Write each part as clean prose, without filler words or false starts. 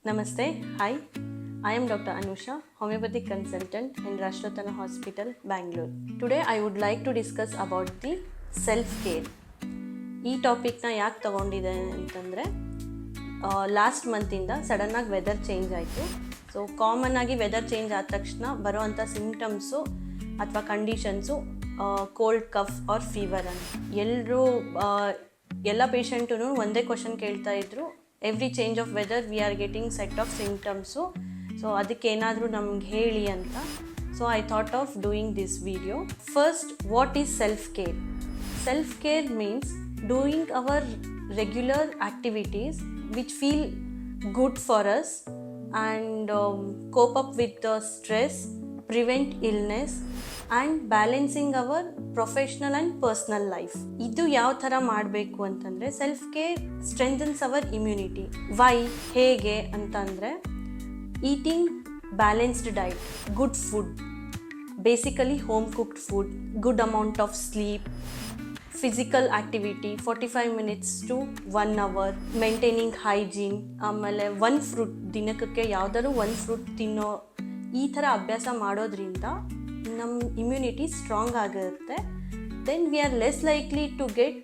Namaste. Hi. I am Dr. Anusha, homeopathic consultant in Rashtrotana Hospital, Bangalore. Today I would like to discuss about the self-care. ಈ ಟಾಪಿಕ್ನ ಯಾಕೆ ತೊಗೊಂಡಿದೆ ಅಂತಂದರೆ last ಮಂತಿಂದ ಸಡನ್ನಾಗಿ weather change ಆಯಿತು. So common ಆಗಿ weather change ಆದ ತಕ್ಷಣ ಬರೋವಂಥ ಸಿಂಪ್ಟಮ್ಸು ಅಥವಾ conditions cold cough or fever ಅಂತ ಎಲ್ಲ ಪೇಷಂಟೂ ಒಂದೇ ಕ್ವಶನ್ ಕೇಳ್ತಾ ಇದ್ರು. Every change of weather we are getting set of symptoms. So ಅದಕ್ಕೇನಾದರೂ ನಮ್ಗೆ ಹೇಳಿ ಅಂತ. So I thought of doing this video. First, what is self care? Self-care means doing our regular activities which feel good for us and cope up with the stress, prevent illness and balancing our professional and personal life. ಇದು ಯಾವ ಥರ ಮಾಡಬೇಕು ಅಂತಂದರೆ, self care strengthens our immunity. Why, ಹೇಗೆ ಅಂತಂದರೆ, eating balanced diet, good food, basically home cooked food, good amount of sleep, physical activity 45 minutes to 1 hour, maintaining hygiene, ಆಮೇಲೆ ಒಂದು fruit ದಿನಕ್ಕೆ ಯಾವುದಾದ್ರು ಒಂದು ಫ್ರೂಟ್ ತಿನ್ನೋ ಈ ಥರ ಅಭ್ಯಾಸ ಮಾಡೋದ್ರಿಂದ ನಮ್ಮ ಇಮ್ಯುನಿಟಿ ಸ್ಟ್ರಾಂಗ್ ಆಗಿರುತ್ತೆ. Then we are less likely to get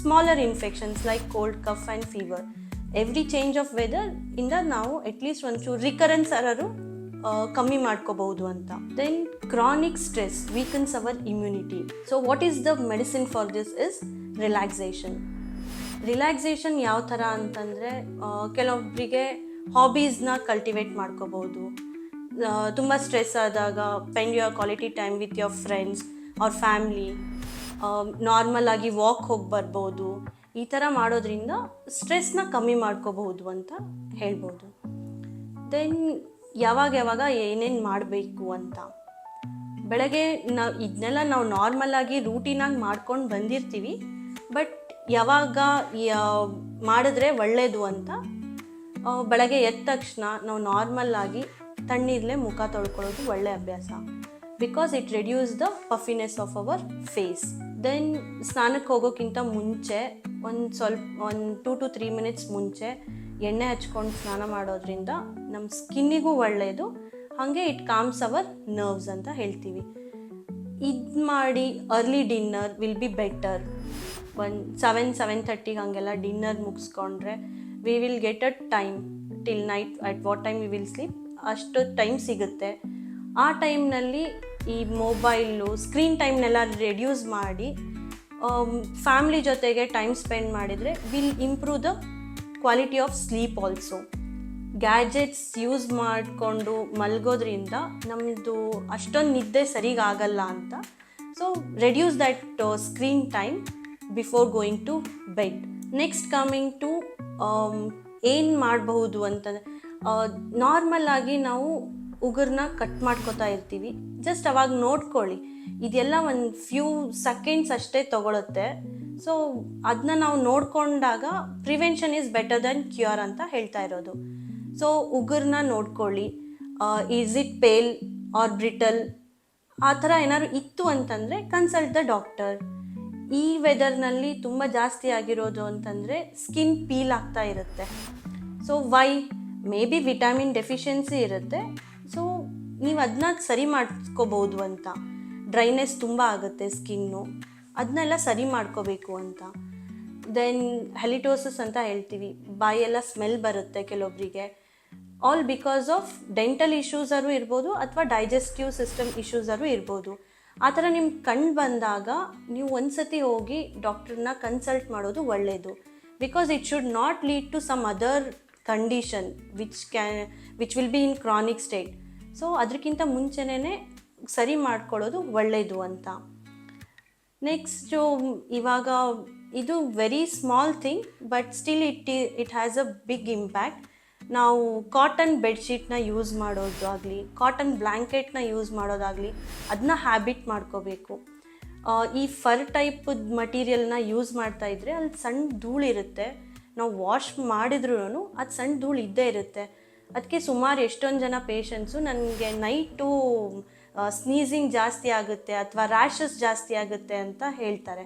smaller infections like cold, cough and fever. Every change of weather ಇಂದ ನಾವು ಅಟ್ಲೀಸ್ಟ್ ಒಂಚೂರು ರಿಕರೆನ್ಸ್ ಆದರೂ ಕಮ್ಮಿ ಮಾಡ್ಕೋಬಹುದು ಅಂತ. Then chronic stress weakens our immunity. So what is the medicine for this is relaxation. Relaxation ಯಾವ ಥರ ಅಂತಂದರೆ, ಕೆಲವೊಬ್ಬರಿಗೆ ಹಾಬೀಸ್ನ ಕಲ್ಟಿವೇಟ್ ಮಾಡ್ಕೋಬೋದು. ತುಂಬ ಸ್ಟ್ರೆಸ್ ಆದಾಗ spend your quality time with your friends ಅವ್ರ ಫ್ಯಾಮ್ಲಿ, ನಾರ್ಮಲ್ ಆಗಿ ವಾಕ್ ಹೋಗಿ ಬರ್ಬೋದು. ಈ ಥರ ಮಾಡೋದ್ರಿಂದ ಸ್ಟ್ರೆಸ್ನ ಕಮ್ಮಿ ಮಾಡ್ಕೋಬಹುದು ಅಂತ ಹೇಳ್ಬೋದು. ದೆನ್ ಯಾವಾಗ ಏನೇನು ಮಾಡಬೇಕು ಅಂತ, ಬೆಳಗ್ಗೆ ಇದನ್ನೆಲ್ಲ ನಾವು ನಾರ್ಮಲಾಗಿ ರೂಟೀನಾಗಿ ಮಾಡ್ಕೊಂಡು ಬಂದಿರ್ತೀವಿ. ಬಟ್ ಯಾವಾಗ ಮಾಡಿದ್ರೆ ಒಳ್ಳೆಯದು ಅಂತ, ಬೆಳಗ್ಗೆ ಎದ್ದ ತಕ್ಷಣ ನಾವು ನಾರ್ಮಲ್ಲಾಗಿ ತಣ್ಣೀರಲ್ಲೇ ಮುಖ ತೊಳ್ಕೊಳ್ಳೋದು ಒಳ್ಳೆ ಅಭ್ಯಾಸ. Because it reduce the puffiness of our face. Then ಸ್ನಾನಕ್ಕೆ ಹೋಗೋಕ್ಕಿಂತ ಮುಂಚೆ ಒಂದು 2 to 3 minutes ಮುಂಚೆ ಎಣ್ಣೆ ಹಚ್ಕೊಂಡು ಸ್ನಾನ ಮಾಡೋದ್ರಿಂದ ನಮ್ಮ ಸ್ಕಿನ್ನಿಗೂ ಒಳ್ಳೆಯದು, ಹಾಗೆ ಇಟ್ ಕಾಮ್ಸ್ ಅವರ್ ನರ್ವ್ಸ್ ಅಂತ ಹೇಳ್ತೀವಿ. ಇದು ಮಾಡಿ early dinner will be better. 7-7:30 ಹಾಗೆಲ್ಲ ಡಿನ್ನರ್ ಮುಗಿಸ್ಕೊಂಡ್ರೆ we will get a time till night at what time we will sleep, ಅಷ್ಟು ಟೈಮ್ ಸಿಗುತ್ತೆ. ಆ ಟೈಮ್ನಲ್ಲಿ ಈ ಮೊಬೈಲು ಸ್ಕ್ರೀನ್ ಟೈಮ್ನೆಲ್ಲ ರೆಡ್ಯೂಸ್ ಮಾಡಿ ಫ್ಯಾಮ್ಲಿ ಜೊತೆಗೆ ಟೈಮ್ ಸ್ಪೆಂಡ್ ಮಾಡಿದರೆ will improve the quality of sleep also. Gadgets use ಮಾಡಿಕೊಂಡು ಮಲಗೋದ್ರಿಂದ ನಮ್ಮದು ಅಷ್ಟೊಂದು ನಿದ್ದೆ ಸರಿಗಾಗಲ್ಲ ಅಂತ. So reduce that screen time before going to bed. Next coming to ಏನು ಮಾಡಬಹುದು ಅಂತಂದರೆ, ನಾರ್ಮಲ್ ಆಗಿ ನಾವು ಉಗುರನ್ನ ಕಟ್ ಮಾಡ್ಕೋತಾ ಇರ್ತೀವಿ. ಜಸ್ಟ್ ಅವಾಗ ನೋಡ್ಕೊಳ್ಳಿ, ಇದೆಲ್ಲ ಒಂದು ಫ್ಯೂ ಸೆಕೆಂಡ್ಸ್ ಅಷ್ಟೇ ತೊಗೊಳುತ್ತೆ. ಸೊ ಅದನ್ನ ನಾವು ನೋಡಿಕೊಂಡಾಗ prevention is better than cure ಅಂತ ಹೇಳ್ತಾ ಇರೋದು. ಸೊ ಉಗುರನ್ನ ನೋಡ್ಕೊಳ್ಳಿ, is it pale or brittle, ಆ ಥರ ಏನಾದ್ರು ಇತ್ತು ಅಂತಂದರೆ ಕನ್ಸಲ್ಟ್ ದ ಡಾಕ್ಟರ್. ಈ ವೆದರ್ನಲ್ಲಿ ತುಂಬ ಜಾಸ್ತಿ ಆಗಿರೋದು ಅಂತಂದರೆ ಸ್ಕಿನ್ ಪೀಲ್ ಆಗ್ತಾ ಇರುತ್ತೆ. So why, maybe vitamin deficiency ಇರುತ್ತೆ. ಸೊ ನೀವು ಅದನ್ನ ಸರಿ ಮಾಡ್ಕೋಬೋದು ಅಂತ. ಡ್ರೈನೆಸ್ ತುಂಬ ಆಗುತ್ತೆ ಸ್ಕಿನ್ನು, ಅದನ್ನೆಲ್ಲ ಸರಿ ಮಾಡ್ಕೋಬೇಕು ಅಂತ. ದೆನ್ ಹೆಲಿಟೋಸಿಸ್ ಅಂತ ಹೇಳ್ತೀವಿ, ಬಾಯೆಲ್ಲ ಸ್ಮೆಲ್ ಬರುತ್ತೆ ಕೆಲವೊಬ್ಬರಿಗೆ. ಆಲ್ ಬಿಕಾಸ್ ಆಫ್ ಡೆಂಟಲ್ ಇಶ್ಯೂಸಾರು ಇರ್ಬೋದು ಅಥವಾ ಡೈಜೆಸ್ಟಿವ್ ಸಿಸ್ಟಮ್ ಇಶ್ಯೂಸಾರು ಇರ್ಬೋದು. ಆ ಥರ ನಿಮ್ಗೆ ಕಂಡು ಬಂದಾಗ ನೀವು ಒಂದ್ಸತಿ ಹೋಗಿ ಡಾಕ್ಟ್ರನ್ನ ಕನ್ಸಲ್ಟ್ ಮಾಡೋದು ಒಳ್ಳೆಯದು. Because it should not lead to some other condition which will be in chronic state. So ಅದಕ್ಕಿಂತ ಮುಂಚೆನೇ ಸರಿ ಮಾಡ್ಕೊಳ್ಳೋದು ಒಳ್ಳೆಯದು ಅಂತ. ನೆಕ್ಸ್ಟು, ಇವಾಗ ಇದು very small thing but still it has a big impact. ನಾವು ಕಾಟನ್ ಬೆಡ್ಶೀಟ್ನ ಯೂಸ್ ಮಾಡೋದಾಗಲಿ, ಕಾಟನ್ ಬ್ಲ್ಯಾಂಕೆಟ್ನ ಯೂಸ್ ಮಾಡೋದಾಗಲಿ, ಅದನ್ನ ಹ್ಯಾಬಿಟ್ ಮಾಡ್ಕೋಬೇಕು. ಈ ಫರ್ ಟೈಪ್ ಮಟೀರಿಯಲ್ನ ಯೂಸ್ ಮಾಡ್ತಾಯಿದ್ರೆ ಅಲ್ಲಿ ಸಣ್ಣ ಧೂಳಿರುತ್ತೆ. ನಾವು ವಾಶ್ ಮಾಡಿದ್ರೂ ಅದು ಸಣ್ಣ ಧೂಳು ಇದ್ದೇ ಇರುತ್ತೆ. ಅದಕ್ಕೆ ಸುಮಾರು ಎಷ್ಟೊಂದು ಜನ ಪೇಷಂಟ್ಸು ನನಗೆ ನೈಟು ಸ್ನೀಸಿಂಗ್ ಜಾಸ್ತಿ ಆಗುತ್ತೆ ಅಥವಾ ರ್ಯಾಷಸ್ ಜಾಸ್ತಿ ಆಗುತ್ತೆ ಅಂತ ಹೇಳ್ತಾರೆ.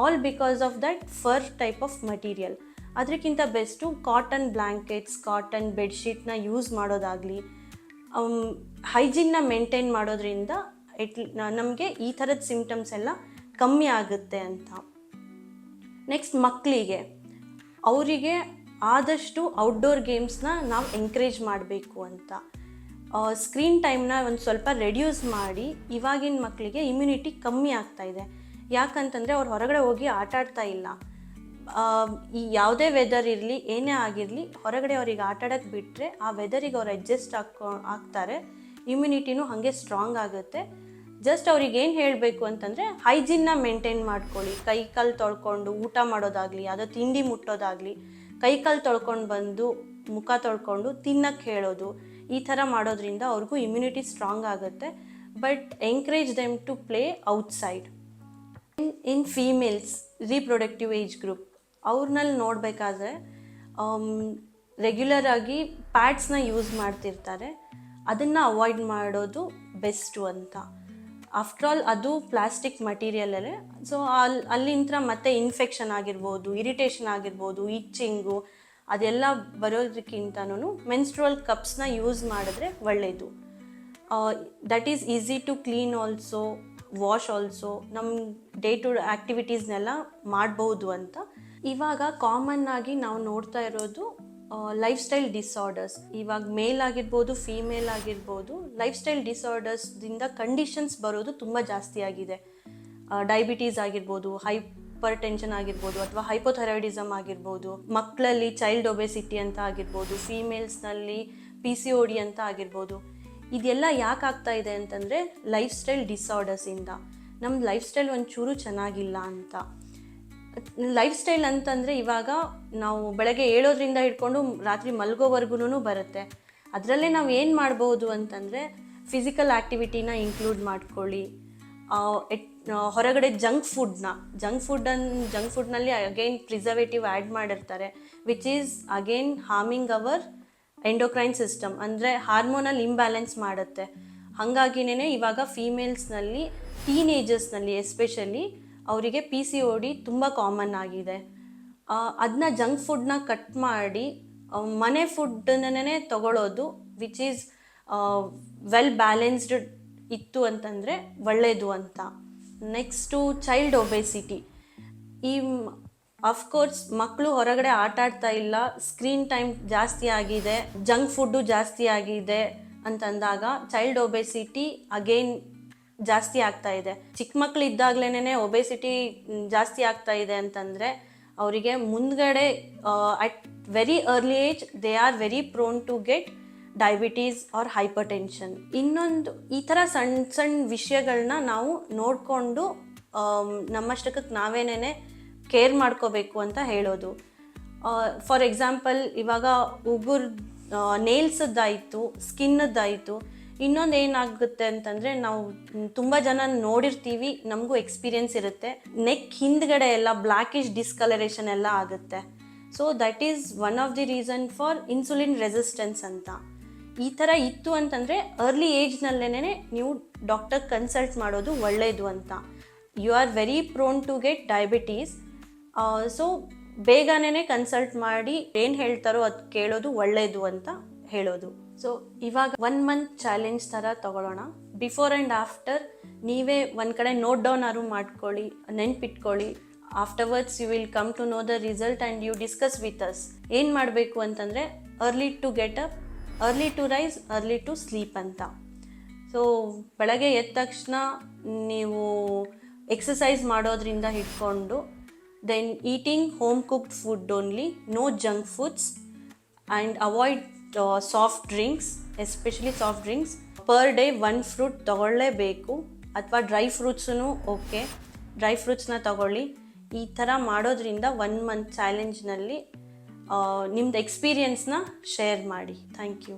All because of that fur type of material. ಅದಕ್ಕಿಂತ ಬೆಸ್ಟು ಕಾಟನ್ ಬ್ಲ್ಯಾಂಕೆಟ್ಸ್, ಕಾಟನ್ ಬೆಡ್ಶೀಟ್ನ ಯೂಸ್ ಮಾಡೋದಾಗಲಿ, ಹೈಜೀನ್ನ ಮೇಂಟೈನ್ ಮಾಡೋದ್ರಿಂದ ನಮಗೆ ಈ ಥರದ ಸಿಂಪ್ಟಮ್ಸ್ ಎಲ್ಲ ಕಮ್ಮಿ ಆಗುತ್ತೆ ಅಂತ. ನೆಕ್ಸ್ಟ್ ಮಕ್ಕಳಿಗೆ, ಅವರಿಗೆ ಆದಷ್ಟು ಔಟ್ಡೋರ್ ಗೇಮ್ಸ್ನ ನಾವು ಎಂಕರೇಜ್ ಮಾಡಬೇಕು ಅಂತ. ಸ್ಕ್ರೀನ್ ಟೈಮ್ನ ಒಂದು ಸ್ವಲ್ಪ ರೆಡ್ಯೂಸ್ ಮಾಡಿ. ಇವಾಗಿನ ಮಕ್ಕಳಿಗೆ ಇಮ್ಯುನಿಟಿ ಕಮ್ಮಿ ಆಗ್ತಾಯಿದೆ. ಯಾಕಂತಂದರೆ ಅವ್ರು ಹೊರಗಡೆ ಹೋಗಿ ಆಟ ಆಡ್ತಾ ಇಲ್ಲ. ಈ ಯಾವುದೇ ವೆದರ್ ಇರಲಿ, ಏನೇ ಆಗಿರಲಿ, ಹೊರಗಡೆ ಅವ್ರಿಗೆ ಆಟ ಆಡೋಕ್ಕೆ ಬಿಟ್ಟರೆ ಆ ವೆದರಿಗೆ ಅವ್ರು ಅಡ್ಜಸ್ಟ್ ಆಗ್ತಾರೆ. ಇಮ್ಯುನಿಟಿನೂ ಹಾಗೆ ಸ್ಟ್ರಾಂಗ್ ಆಗುತ್ತೆ. ಜಸ್ಟ್ ಅವ್ರಿಗೆ ಏನು ಹೇಳಬೇಕು ಅಂತಂದರೆ ಹೈಜೀನ್ನ ಮೇಂಟೈನ್ ಮಾಡ್ಕೊಳ್ಳಿ. ಕೈಕಾಲು ತೊಳ್ಕೊಂಡು ಊಟ ಮಾಡೋದಾಗಲಿ, ಯಾವುದೋ ತಿಂಡಿ ಮುಟ್ಟೋದಾಗಲಿ, ಕೈಕಾಲು ತೊಳ್ಕೊಂಡು ಬಂದು ಮುಖ ತೊಳ್ಕೊಂಡು ತಿನ್ನಕ್ಕೆ ಹೇಳೋದು. ಈ ಥರ ಮಾಡೋದ್ರಿಂದ ಅವ್ರಿಗೂ ಇಮ್ಯುನಿಟಿ ಸ್ಟ್ರಾಂಗ್ ಆಗುತ್ತೆ. But encourage them to play outside. In females, reproductive age group, ಅವ್ರನ್ನಲ್ಲಿ ನೋಡಬೇಕಾದ್ರೆ ರೆಗ್ಯುಲರ್ ಆಗಿ ಪ್ಯಾಡ್ಸ್ನ ಯೂಸ್ ಮಾಡ್ತಿರ್ತಾರೆ. ಅದನ್ನು ಅವಾಯ್ಡ್ ಮಾಡೋದು ಬೆಸ್ಟು ಅಂತ. ಆಫ್ಟರ್ ಆಲ್ ಅದು ಪ್ಲಾಸ್ಟಿಕ್ ಮಟೀರಿಯಲಲ್ಲೇ. ಸೊ ಅಲ್ಲಿಂದ ಮತ್ತೆ ಇನ್ಫೆಕ್ಷನ್ ಆಗಿರ್ಬೋದು, ಇರಿಟೇಷನ್ ಆಗಿರ್ಬೋದು, ಇಚ್ಚಿಂಗು ಅದೆಲ್ಲ ಬರೋದಕ್ಕಿಂತನೂ ಮೆನ್ಸ್ಟ್ರುವಲ್ ಕಪ್ಸ್ನ ಯೂಸ್ ಮಾಡಿದ್ರೆ ಒಳ್ಳೆಯದು. That is easy to clean also, wash also. ನಮ್ಮ ಡೇ ಟು ಆ್ಯಕ್ಟಿವಿಟೀಸ್ನೆಲ್ಲ ಮಾಡ್ಬೋದು ಅಂತ. ಇವಾಗ ಕಾಮನ್ ಆಗಿ ನಾವು ನೋಡ್ತಾ ಇರೋದು ಲೈಫ್ ಸ್ಟೈಲ್ ಡಿಸಾರ್ಡರ್ಸ್. ಇವಾಗ ಮೇಲ್ ಆಗಿರ್ಬೋದು, ಫೀಮೇಲ್ ಆಗಿರ್ಬೋದು, ಲೈಫ್ ಸ್ಟೈಲ್ ಡಿಸಾರ್ಡರ್ಸ್ದಿಂದ ಕಂಡೀಷನ್ಸ್ ಬರೋದು ತುಂಬ ಜಾಸ್ತಿ ಆಗಿದೆ. ಡಯಾಬಿಟೀಸ್ ಆಗಿರ್ಬೋದು, ಹೈಪರ್ ಟೆನ್ಷನ್ ಆಗಿರ್ಬೋದು, ಅಥವಾ ಹೈಪೋಥೈರಾಯ್ಡಿಸಮ್ ಆಗಿರ್ಬೋದು, ಮಕ್ಕಳಲ್ಲಿ ಚೈಲ್ಡ್ ಒಬೆಸಿಟಿ ಅಂತ ಆಗಿರ್ಬೋದು, ಫೀಮೇಲ್ಸ್ನಲ್ಲಿ PCOD ಅಂತ ಆಗಿರ್ಬೋದು. ಇದೆಲ್ಲ ಯಾಕೆ ಆಗ್ತಾ ಇದೆ ಅಂತಂದರೆ ಲೈಫ್ ಸ್ಟೈಲ್ ಡಿಸಾರ್ಡರ್ಸಿಂದ. ನಮ್ಮ ಲೈಫ್ ಸ್ಟೈಲ್ ಒಂಚೂರು ಚೆನ್ನಾಗಿಲ್ಲ ಅಂತ. ಲೈಫ್ ಸ್ಟೈಲ್ ಅಂತಂದರೆ ಇವಾಗ ನಾವು ಬೆಳಗ್ಗೆ ಏಳೋದ್ರಿಂದ ಹಿಡ್ಕೊಂಡು ರಾತ್ರಿ ಮಲ್ಗೋವರೆಗೂ ಬರುತ್ತೆ. ಅದರಲ್ಲೇ ನಾವು ಏನು ಮಾಡ್ಬೋದು ಅಂತಂದರೆ ಫಿಸಿಕಲ್ ಆ್ಯಕ್ಟಿವಿಟಿನ ಇನ್ಕ್ಲೂಡ್ ಮಾಡ್ಕೊಳ್ಳಿ. ಹೊರಗಡೆ ಜಂಕ್ ಫುಡ್ನಲ್ಲಿ ಅಗೈನ್ ಪ್ರಿಸರ್ವೇಟಿವ್ ಆ್ಯಡ್ ಮಾಡಿರ್ತಾರೆ, which is again harming our endocrine system, ಅಂದರೆ ಹಾರ್ಮೋನಲ್ ಇಂಬ್ಯಾಲೆನ್ಸ್ ಮಾಡುತ್ತೆ. ಹಾಗಾಗಿನೇ ಇವಾಗ ಫೀಮೇಲ್ಸ್ನಲ್ಲಿ, ಟೀನೇಜರ್ಸ್ನಲ್ಲಿ ಎಸ್ಪೆಷಲಿ ಅವರಿಗೆ PCOD ತುಂಬ ಕಾಮನ್ ಆಗಿದೆ. ಅದನ್ನ ಜಂಕ್ ಫುಡ್ನ ಕಟ್ ಮಾಡಿ ಮನೆ ಫುಡ್ಡನ್ನೇ ತಗೊಳ್ಳೋದು, ವಿಚ್ ಈಸ್ ವೆಲ್ ಬ್ಯಾಲೆನ್ಸ್ಡ್ ಇತ್ತು ಅಂತಂದರೆ ಒಳ್ಳೆಯದು ಅಂತ. Next child obesity. ಅಫ್ಕೋರ್ಸ್ ಮಕ್ಕಳು ಹೊರಗಡೆ ಆಟ ಆಡ್ತಾ ಇಲ್ಲ, ಸ್ಕ್ರೀನ್ ಟೈಮ್ ಜಾಸ್ತಿ ಆಗಿದೆ, ಜಂಕ್ ಫುಡ್ಡು ಜಾಸ್ತಿ ಆಗಿದೆ ಅಂತಂದಾಗ ಚೈಲ್ಡ್ ಒಬೆಸಿಟಿ ಅಗೈನ್ ಜಾಸ್ತಿ ಆಗ್ತಾ ಇದೆ. ಚಿಕ್ಕ ಮಕ್ಕಳು ಇದ್ದಾಗಲೇ ಒಬೆಸಿಟಿ ಜಾಸ್ತಿ ಆಗ್ತಾ ಇದೆ ಅಂತಂದರೆ ಅವರಿಗೆ ಮುಂದ್ಗಡೆ at very early age they are very prone to get diabetes or hypertension. ಇನ್ನೊಂದು ಈ ಥರ ಸಣ್ಣ ಸಣ್ಣ ವಿಷಯಗಳನ್ನ ನಾವು ನೋಡಿಕೊಂಡು ನಮ್ಮಷ್ಟಕ್ಕೆ ನಾವೇನೇ ಕೇರ್ ಮಾಡ್ಕೋಬೇಕು ಅಂತ ಹೇಳೋದು. ಫಾರ್ ಎಕ್ಸಾಂಪಲ್, ಇವಾಗ ಉಗುರು ನೇಲ್ಸದ್ದಾಯಿತು, ಸ್ಕಿನ್ನದ್ದಾಯಿತು. ಇನ್ನೊಂದು ಏನಾಗುತ್ತೆ ಅಂತಂದರೆ, ನಾವು ತುಂಬ ಜನ ನೋಡಿರ್ತೀವಿ, ನಮಗೂ ಎಕ್ಸ್ಪೀರಿಯನ್ಸ್ ಇರುತ್ತೆ, ನೆಕ್ ಹಿಂದ್ಗಡೆ ಎಲ್ಲ ಬ್ಲ್ಯಾಕಿಶ್ ಡಿಸ್ಕಲರೇಷನ್ ಎಲ್ಲ ಆಗುತ್ತೆ. So that is one of the reason for insulin resistance ಅಂತ. ಈ ಥರ ಇತ್ತು ಅಂತಂದರೆ ಅರ್ಲಿ ಏಜ್ನಲ್ಲೇ ನೀವು ಡಾಕ್ಟರ್ ಕನ್ಸಲ್ಟ್ ಮಾಡೋದು ಒಳ್ಳೆಯದು ಅಂತ. You are very prone to get diabetes. So ಬೇಗನೆ ಕನ್ಸಲ್ಟ್ ಮಾಡಿ ಏನು ಹೇಳ್ತಾರೋ ಅದು ಕೇಳೋದು ಒಳ್ಳೆಯದು ಅಂತ ಹೇಳೋದು. ಸೊ ಇವಾಗ 1 ಮಂತ್ ಚಾಲೆಂಜ್ ಥರ ತಗೊಳ್ಳೋಣ. ಬಿಫೋರ್ ಆ್ಯಂಡ್ ಆಫ್ಟರ್ ನೀವೇ ಒಂದು ಕಡೆ ನೋಟ್ ಡೌನ್ ಆರು ಮಾಡ್ಕೊಳ್ಳಿ, ನೆನ್ಪಿಟ್ಕೊಳ್ಳಿ. Afterwards you will come to know the result and you discuss with us. ಏನು ಮಾಡಬೇಕು ಅಂತಂದರೆ early to get up, early to rise, early to sleep ಅಂತ. ಸೊ ಬೆಳಗ್ಗೆ ಎದ್ದ ತಕ್ಷಣ ನೀವು ಎಕ್ಸಸೈಸ್ ಮಾಡೋದ್ರಿಂದ ಹಿಡ್ಕೊಂಡು, then eating home cooked food only, no junk foods, and avoid soft drinks, especially soft drinks. Per day 1 fruit ತಗೊಳ್ಳೇಬೇಕು, ಅಥವಾ dry ಫ್ರೂಟ್ಸೂ ಓಕೆ, ಡ್ರೈ ಫ್ರೂಟ್ಸ್ನ ತಗೊಳ್ಳಿ. ಈ ಥರ ಮಾಡೋದ್ರಿಂದ 1 ಮಂತ್ ಚಾಲೆಂಜ್ನಲ್ಲಿ ನಿಮ್ಮದು ಎಕ್ಸ್ಪೀರಿಯನ್ಸ್ನ ಶೇರ್ ಮಾಡಿ. Thank you.